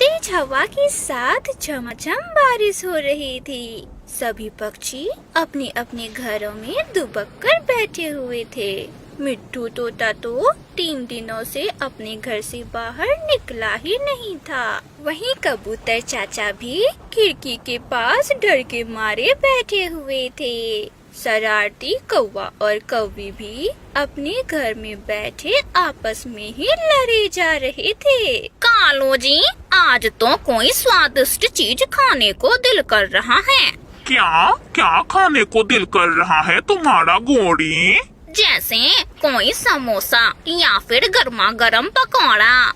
तेज हवा के साथ झमाझम बारिश हो रही थी। सभी पक्षी अपने अपने घरों में दुबक कर बैठे हुए थे। मिट्टू तोता तो 3 दिनों से अपने घर से बाहर निकला ही नहीं था। वहीं कबूतर चाचा भी खिड़की के पास डर के मारे बैठे हुए थे। शरारती कौवा और कौवी भी अपने घर में बैठे आपस में ही लड़े जा रहे थे। कालू जी, आज तो कोई स्वादिष्ट चीज खाने को दिल कर रहा है। क्या क्या खाने को दिल कर रहा है तुम्हारा गोरी? जैसे कोई समोसा या फिर गर्मा गर्म पकौड़ा।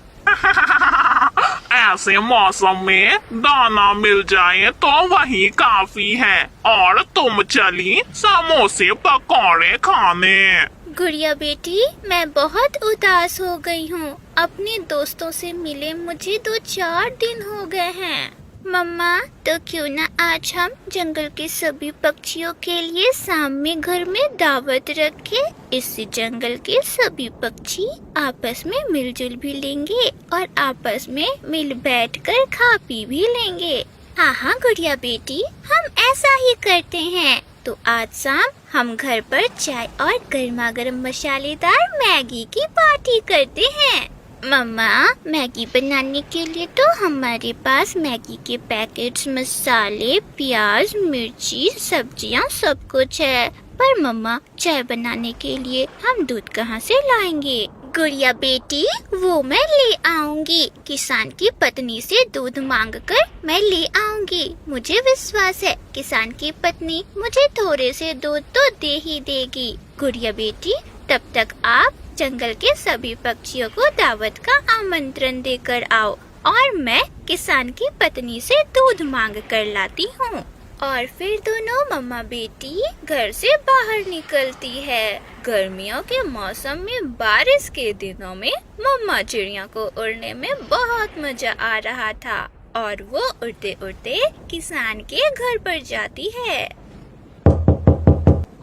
ऐसे मौसम में दाना मिल जाए तो वही काफी है। और तुम चली समोसे पकौड़े खाने। गुड़िया बेटी, मैं बहुत उदास हो गई हूँ। अपने दोस्तों से मिले मुझे 2-4 दिन हो गए हैं। मम्मा, तो क्यों ना आज हम जंगल के सभी पक्षियों के लिए शाम में घर में दावत रखें। इससे जंगल के सभी पक्षी आपस में मिलजुल भी लेंगे और आपस में मिल बैठकर खा पी भी लेंगे। हाँ हाँ गुड़िया बेटी, हम ऐसा ही करते हैं। तो आज शाम हम घर पर चाय और गर्मा गर्म मसालेदार मैगी की पार्टी करते हैं। मम्मा, मैगी बनाने के लिए तो हमारे पास मैगी के पैकेट्स, मसाले, प्याज, मिर्ची, सब्जियां सब कुछ है। पर मम्मा, चाय बनाने के लिए हम दूध कहाँ से लाएंगे? गुड़िया बेटी, वो मैं ले आऊंगी। किसान की पत्नी से दूध मांगकर मैं ले आऊंगी। मुझे विश्वास है किसान की पत्नी मुझे थोड़े से दूध तो दे ही देगी। गुड़िया बेटी, तब तक आप जंगल के सभी पक्षियों को दावत का आमंत्रण देकर आओ और मैं किसान की पत्नी से दूध मांग कर लाती हूँ। और फिर दोनों मम्मा बेटी घर से बाहर निकलती है। गर्मियों के मौसम में बारिश के दिनों में मम्मा चिड़िया को उड़ने में बहुत मजा आ रहा था और वो उड़ते उड़ते किसान के घर पर जाती है।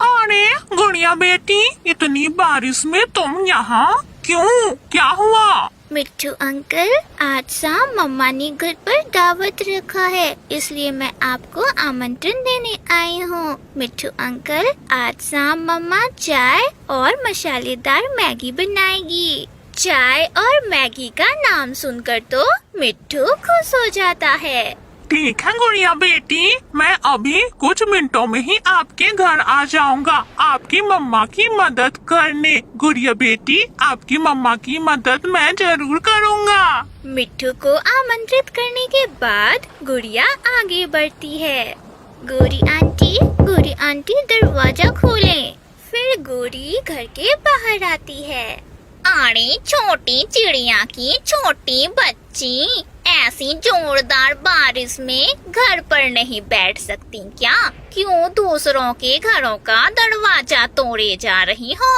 अरे गुड़िया बेटी, इतनी बारिश में तुम यहाँ क्यों? क्या हुआ? मिट्टू अंकल, आज शाम मम्मा ने घर पर दावत रखा है, इसलिए मैं आपको आमंत्रण देने आई हूँ। मिट्टू अंकल, आज शाम मम्मा चाय और मसालेदार मैगी बनाएगी। चाय और मैगी का नाम सुनकर तो मिट्टू खुश हो जाता है। ठीक है गुड़िया बेटी, मैं अभी कुछ मिनटों में ही आपके घर आ जाऊंगा आपकी मम्मा की मदद करने। गुड़िया बेटी, आपकी मम्मा की मदद मैं जरूर करूंगा। मिट्टू को आमंत्रित करने के बाद गुड़िया आगे बढ़ती है। गोरी आंटी दरवाजा खोलें। फिर गोरी घर के बाहर आती है। अरे छोटी चिड़िया की छोटी बच्ची, ऐसी जोरदार बारिश में घर पर नहीं बैठ सकती क्या? क्यों दूसरों के घरों का दरवाजा तोड़े जा रही हो?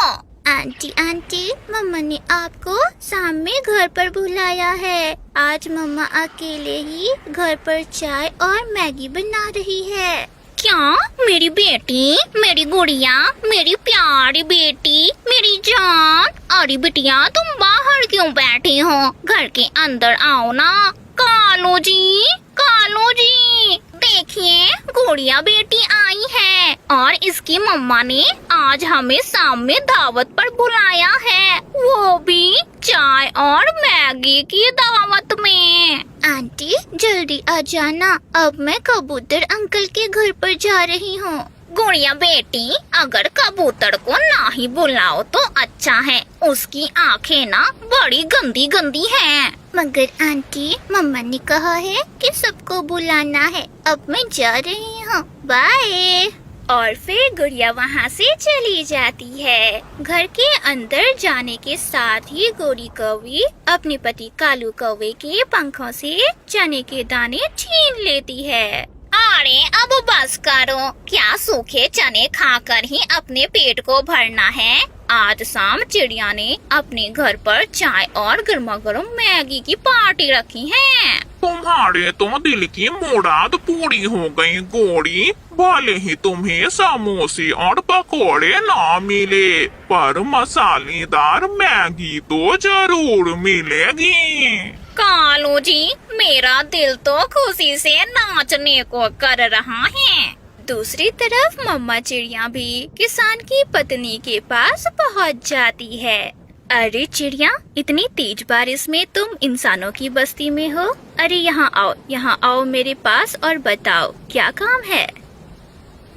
आंटी, मम्मा ने आपको शाम में घर पर बुलाया है। आज मम्मा अकेले ही घर पर चाय और मैगी बना रही है। क्या? मेरी बेटी, मेरी गुड़िया, मेरी प्यारी बेटी, मेरी जान। अरे बिटिया, तुम बाहर क्यों बैठी हो? घर के अंदर आओ ना। कालू जी, देखिए गुड़िया बेटी आई है और इसकी मम्मा ने आज हमें शाम में दावत पर बुलाया है, वो भी चाय और मैगी की दावत में। आंटी जल्दी आ जाना, अब मैं कबूतर अंकल के घर पर जा रही हूँ। गुड़िया बेटी, अगर कबूतर को ना ही बुलाओ तो अच्छा है, उसकी आंखें ना बड़ी गंदी गंदी हैं। मगर आंटी, मम्मा ने कहा है कि सबको बुलाना है। अब मैं जा रही हूँ, बाय। और फिर गुड़िया वहाँ से चली जाती है। घर के अंदर जाने के साथ ही गोरी कौवी अपने पति कालू कौवे के पंखों से चने के दाने छीन लेती है। अरे अब बस करो, क्या सूखे चने खाकर ही अपने पेट को भरना है? आज शाम चिड़िया ने अपने घर पर चाय और गर्मा गर्म मैगी की पार्टी रखी है। तुम्हारे तो दिल की मुराद पूरी हो गई गोरी। भले ही तुम्हें समोसे और पकोड़े ना मिले, पर मसालेदार मैगी तो जरूर मिलेगी। कालू जी, मेरा दिल तो खुशी से नाचने को कर रहा है। दूसरी तरफ मम्मा चिड़िया भी किसान की पत्नी के पास पहुंच जाती है। अरे चिड़िया, इतनी तेज बारिश में तुम इंसानों की बस्ती में हो? अरे यहाँ आओ मेरे पास और बताओ क्या काम है?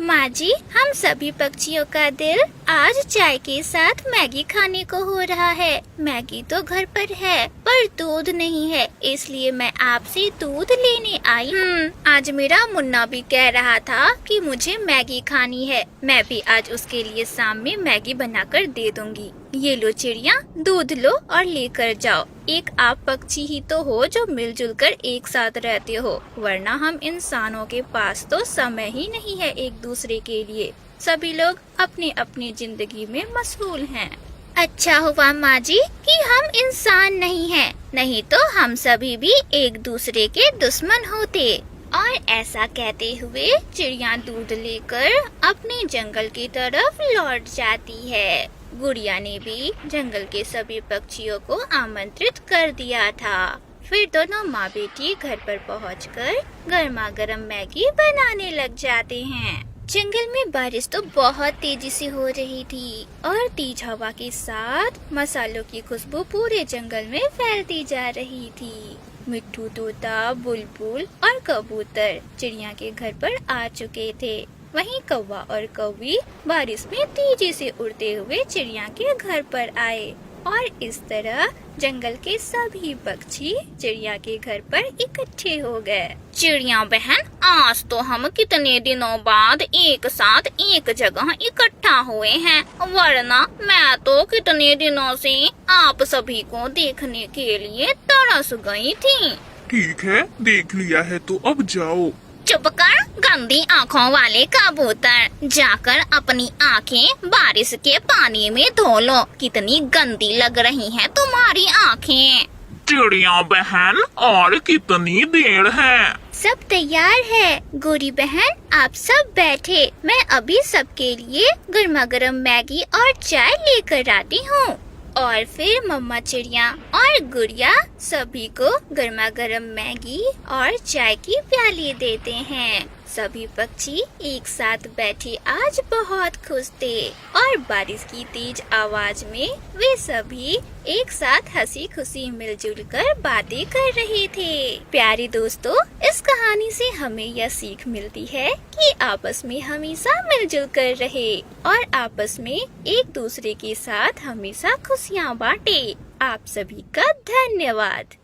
माँ जी, हम सभी पक्षियों का दिल आज चाय के साथ मैगी खाने को हो रहा है। मैगी तो घर पर है पर दूध नहीं है, इसलिए मैं आपसे दूध लेने आई हूँ। आज मेरा मुन्ना भी कह रहा था कि मुझे मैगी खानी है। मैं भी आज उसके लिए शाम में मैगी बनाकर दे दूंगी। ये लो चिड़िया, दूध लो और लेकर जाओ। एक आप पक्षी ही तो हो जो मिलजुल कर एक साथ रहते हो, वरना हम इंसानों के पास तो समय ही नहीं है एक दूसरे के लिए। सभी लोग अपनी अपनी जिंदगी में मशगूल हैं। अच्छा हुआ माँ जी कि हम इंसान नहीं हैं, नहीं तो हम सभी भी एक दूसरे के दुश्मन होते। और ऐसा कहते हुए चिड़िया दूध लेकर अपने जंगल की तरफ लौट जाती है। गुड़िया ने भी जंगल के सभी पक्षियों को आमंत्रित कर दिया था। फिर दोनों माँ बेटी घर पर पहुंचकर गर्मा गर्म मैगी बनाने लग जाते हैं। जंगल में बारिश तो बहुत तेजी से हो रही थी और तेज हवा के साथ मसालों की खुशबू पूरे जंगल में फैलती जा रही थी। मिट्ठू, तोता, बुलबुल और कबूतर चिड़िया के घर पर आ चुके थे। वहीं कौवा और कौवी बारिश में तेजी से उड़ते हुए चिड़िया के घर पर आए और इस तरह जंगल के सभी पक्षी चिड़िया के घर पर इकट्ठे हो गए। चिड़िया बहन, आज तो हम कितने दिनों बाद एक साथ एक जगह इकट्ठा हुए हैं, वरना मैं तो कितने दिनों से आप सभी को देखने के लिए तरस गई थी। ठीक है, देख लिया है तो अब जाओ। चुप कर, गंदी आँखों वाले कबूतर, जाकर अपनी आँखें बारिश के पानी में धो लो। कितनी गंदी लग रही हैं तुम्हारी आँखें। चिड़िया बहन, और कितनी देर है? सब तैयार है। गोरी बहन, आप सब बैठे, मैं अभी सबके लिए गर्मा गर्म मैगी और चाय लेकर आती हूँ। और फिर मम्मा चिड़िया और गुड़िया सभी को गर्मा गर्म मैगी और चाय की प्याली देते हैं। सभी पक्षी एक साथ बैठे आज बहुत खुश थे और बारिश की तेज आवाज में वे सभी एक साथ हंसी खुशी मिलजुल कर बातें कर रहे थे। प्यारे दोस्तों, इस कहानी से हमें यह सीख मिलती है कि आपस में हमेशा मिलजुल कर रहे और आपस में एक दूसरे के साथ हमेशा खुशियाँ बांटे। आप सभी का धन्यवाद।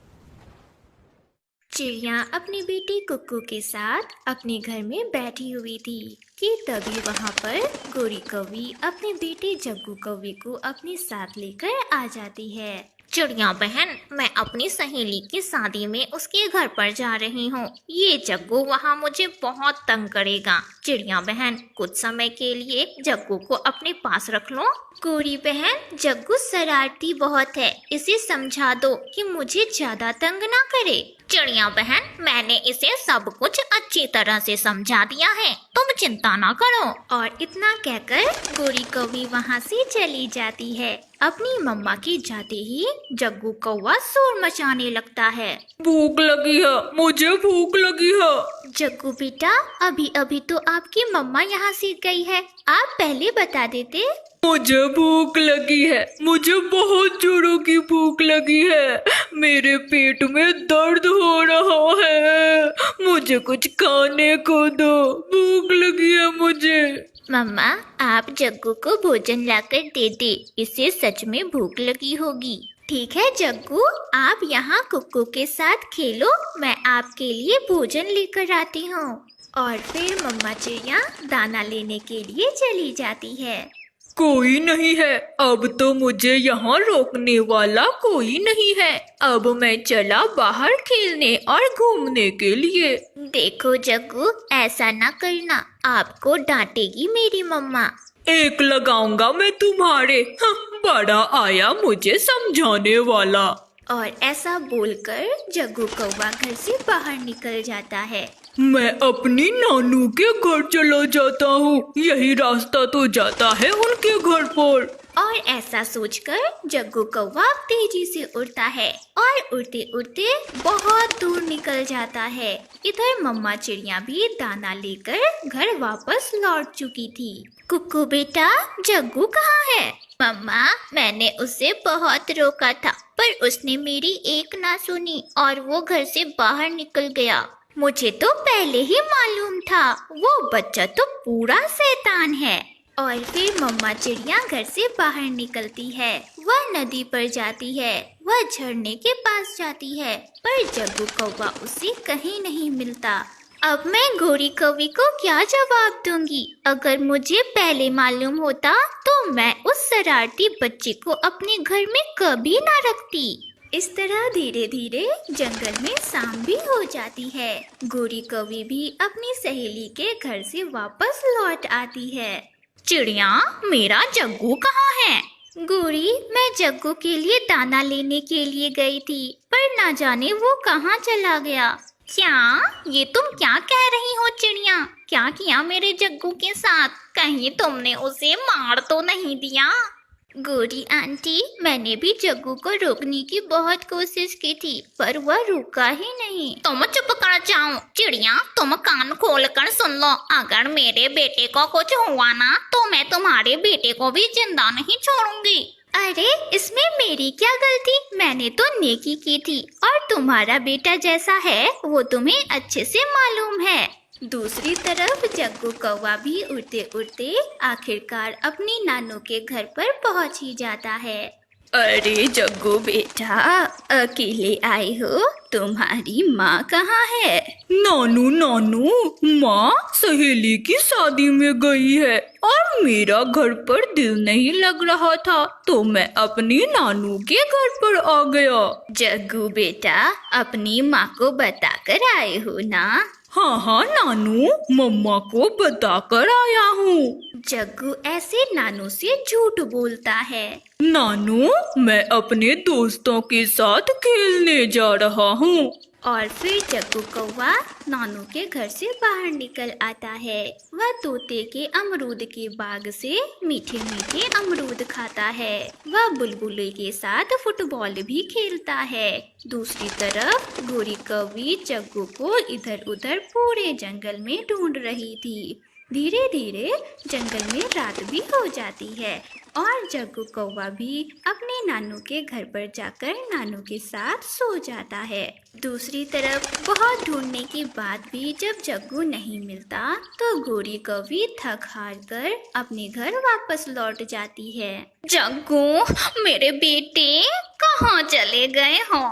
चिड़िया अपनी बेटी कुक्कू के साथ अपने घर में बैठी हुई थी कि तभी वहाँ पर गोरी कौवी अपने बेटे जग्गू कौवे को अपने साथ लेकर आ जाती है। चिड़िया बहन, मैं अपनी सहेली की शादी में उसके घर पर जा रही हूँ। ये जग्गू वहाँ मुझे बहुत तंग करेगा। चिड़िया बहन, कुछ समय के लिए जग्गू को अपने पास रख लो। गोरी बहन, जग्गू शरारती बहुत है, इसे समझा दो कि मुझे ज्यादा तंग ना करे। चिड़िया बहन, मैंने इसे सब कुछ अच्छी तरह से समझा दिया है, तुम चिंता ना करो। और इतना कहकर गोरी कौवी वहाँ से चली जाती है। अपनी मम्मा के जाते ही जग्गू कौवा शोर मचाने लगता है। भूख लगी है, मुझे भूख लगी है। जग्गू बेटा, अभी अभी तो आपकी मम्मा यहाँ से गई है, आप पहले बता देते। मुझे भूख लगी है, मुझे बहुत जोरों की भूख लगी है। मेरे पेट में दर्द हो रहा है, मुझे कुछ खाने को दो, भूख लगी है मुझे। मम्मा, आप जग्गू को भोजन लाकर दे दे, इसे सच में भूख लगी होगी। ठीक है जग्गू, आप यहाँ कुक्कू के साथ खेलो, मैं आपके लिए भोजन लेकर आती हूँ। और फिर मम्मा चिड़िया दाना लेने के लिए चली जाती है। कोई नहीं है, अब तो मुझे यहाँ रोकने वाला कोई नहीं है। अब मैं चला बाहर खेलने और घूमने के लिए। देखो जग्गू, ऐसा ना करना, आपको डांटेगी मेरी मम्मा। एक लगाऊंगा मैं तुम्हारे। हाँ, बड़ा आया मुझे समझाने वाला। और ऐसा बोलकर जग्गू कौवा घर से बाहर निकल जाता है। मैं अपनी नानू के घर चला जाता हूँ, यही रास्ता तो जाता है उनके घर पर। और ऐसा सोचकर जग्गू कौवा तेजी से उड़ता है और उड़ते उड़ते बहुत दूर निकल जाता है। इधर मम्मा चिड़िया भी दाना लेकर घर वापस लौट चुकी थी। कुक्कू बेटा, जग्गू कहाँ है? मम्मा, मैंने उसे बहुत रोका था पर उसने मेरी एक ना सुनी और वो घर से बाहर निकल गया। मुझे तो पहले ही मालूम था, वो बच्चा तो पूरा शैतान है। और फिर मम्मा चिड़िया घर से बाहर निकलती है। वह नदी पर जाती है, वह झरने के पास जाती है, पर जग्गू कौवा उसे कहीं नहीं मिलता। अब मैं गोरी कौवी को क्या जवाब दूंगी? अगर मुझे पहले मालूम होता तो मैं उस शरारती बच्चे को अपने घर में कभी ना रखती। इस तरह धीरे धीरे जंगल में शाम भी हो जाती है। गोरी कौवी भी अपनी सहेली के घर से वापस लौट आती है। चिड़िया, मेरा जग्गू कहाँ है? गोरी, मैं जग्गू के लिए दाना लेने के लिए गई थी पर ना जाने वो कहाँ चला गया। क्या? ये तुम क्या कह रही हो चिड़िया? क्या किया मेरे जग्गू के साथ? कहीं तुमने उसे मार तो नहीं दिया? गोरी आंटी, मैंने भी जग्गू को रोकने की बहुत कोशिश की थी पर वह रुका ही नहीं। तुम चुप कर जाओ। चिड़िया, तुम कान खोल कर सुन लो। अगर मेरे बेटे को कुछ हुआ ना तो मैं तुम्हारे बेटे को भी जिंदा नहीं छोड़ूंगी। अरे, इसमें मेरी क्या गलती? मैंने तो नेकी की थी और तुम्हारा बेटा जैसा है वो तुम्हें अच्छे से मालूम है। दूसरी तरफ जग्गू कौवा भी उड़ते उड़ते आखिरकार अपनी नानू के घर पर पहुंच ही जाता है। अरे जग्गू बेटा, अकेले आए हो? तुम्हारी माँ कहाँ है? नानू, माँ सहेली की शादी में गई है और मेरा घर पर दिल नहीं लग रहा था तो मैं अपनी नानू के घर पर आ गया। जग्गू बेटा, अपनी माँ को बताकर आए हो ना? हाँ नानू, मम्मा को बताकर आया हूँ। जग्गू ऐसे नानू से झूठ बोलता है। नानू, मैं अपने दोस्तों के साथ खेलने जा रहा हूँ। और फिर जग्गू कौवा नानू के घर से बाहर निकल आता है। वह तोते के अमरूद के बाग से मीठे मीठे अमरूद खाता है। वह बुलबुले के साथ फुटबॉल भी खेलता है। दूसरी तरफ गोरी कौवी जग्गू को इधर उधर पूरे जंगल में ढूंढ रही थी। धीरे धीरे जंगल में रात भी हो जाती है और जग्गू कौवा भी अपने नानू के घर पर जाकर नानू के साथ सो जाता है। दूसरी तरफ बहुत ढूंढने के बाद भी जब जग्गू नहीं मिलता तो गोरी कौवी थक हार कर अपने घर वापस लौट जाती है। जग्गू, मेरे बेटे कहाँ चले गए हो?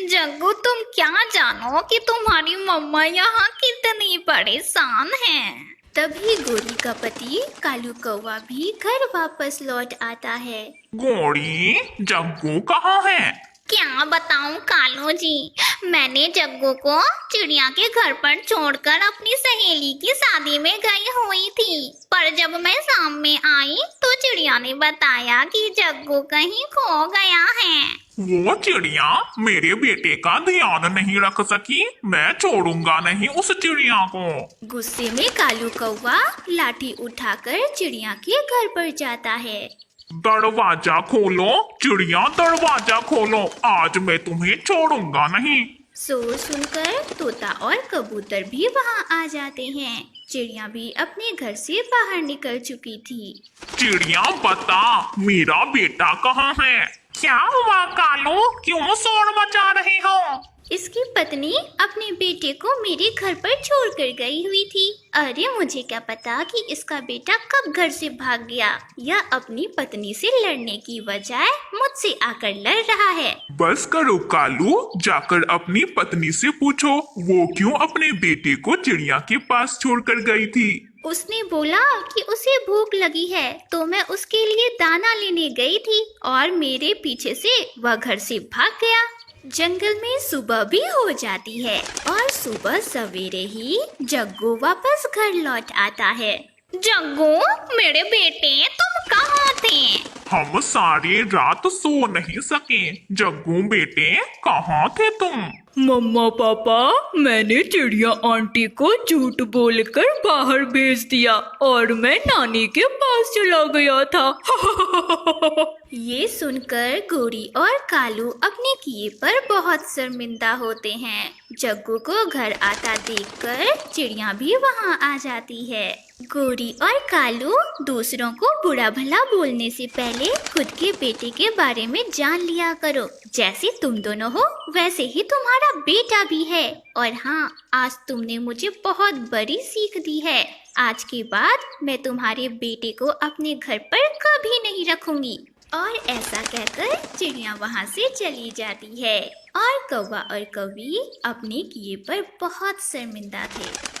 जग्गू, तुम क्या जानो कि तुम्हारी मम्मा यहाँ कितनी परेशान हैं। तभी गोरी का पति कालू कौवा भी घर वापस लौट आता है। गोरी, जग्गू कहाँ है? क्या बताऊं कालू जी, मैंने जग्गू को चिड़िया के घर पर छोड़कर अपनी सहेली की शादी में गई हुई थी, पर जब मैं शाम में आई तो चिड़िया ने बताया कि जग्गू कहीं खो गया है। वो चिड़िया मेरे बेटे का ध्यान नहीं रख सकी। मैं छोड़ूंगा नहीं उस चिड़िया को। गुस्से में कालू कौवा लाठी उठाकर चिड़िया के घर पर जाता है। दरवाजा खोलो चिड़िया, दरवाजा खोलो, आज मैं तुम्हें छोड़ूंगा नहीं। शोर सुनकर तोता और कबूतर भी वहाँ आ जाते हैं। चिड़िया भी अपने घर से बाहर निकल चुकी थी। चिड़िया, बता मेरा बेटा कहाँ है? क्या हुआ कालू, क्यों शोर मचा रही हो? इसकी पत्नी अपने बेटे को मेरे घर पर छोड़कर गई हुई थी। अरे, मुझे क्या पता कि इसका बेटा कब घर से भाग गया। यह अपनी पत्नी से लड़ने की बजाय मुझसे आकर लड़ रहा है। बस करो कालू, जाकर अपनी पत्नी से पूछो वो क्यों अपने बेटे को चिड़िया के पास छोड़कर गई थी। उसने बोला कि उसे भूख लगी है तो मैं उसके लिए दाना लेने गई थी और मेरे पीछे से वह घर से भाग गया। जंगल में सुबह भी हो जाती है और सुबह सवेरे ही जग्गू वापस घर लौट आता है। जग्गू, मेरे बेटे तुम कहाँ थे? हम सारी रात सो नहीं सके। जग्गू बेटे, कहाँ थे तुम? मम्मा पापा, मैंने चिड़िया आंटी को झूठ बोलकर बाहर भेज दिया और मैं नानी के पास चला गया था। ये सुनकर गोरी और कालू अपने किए पर बहुत शर्मिंदा होते हैं। जग्गू को घर आता देखकर चिड़िया भी वहाँ आ जाती है। गोरी और कालू दूसरों को बुरा भला बोलने से पहले खुद के बेटे के बारे में जान लिया करो। जैसे तुम दोनों हो वैसे ही तुम्हारा बेटा भी है। और हाँ, आज तुमने मुझे बहुत बड़ी सीख दी है। आज के बाद मैं तुम्हारे बेटे को अपने घर पर कभी नहीं रखूंगी। और ऐसा कहकर चिड़िया वहाँ से चली जाती है और कौवा और कौवी अपने किए पर बहुत शर्मिंदा थे।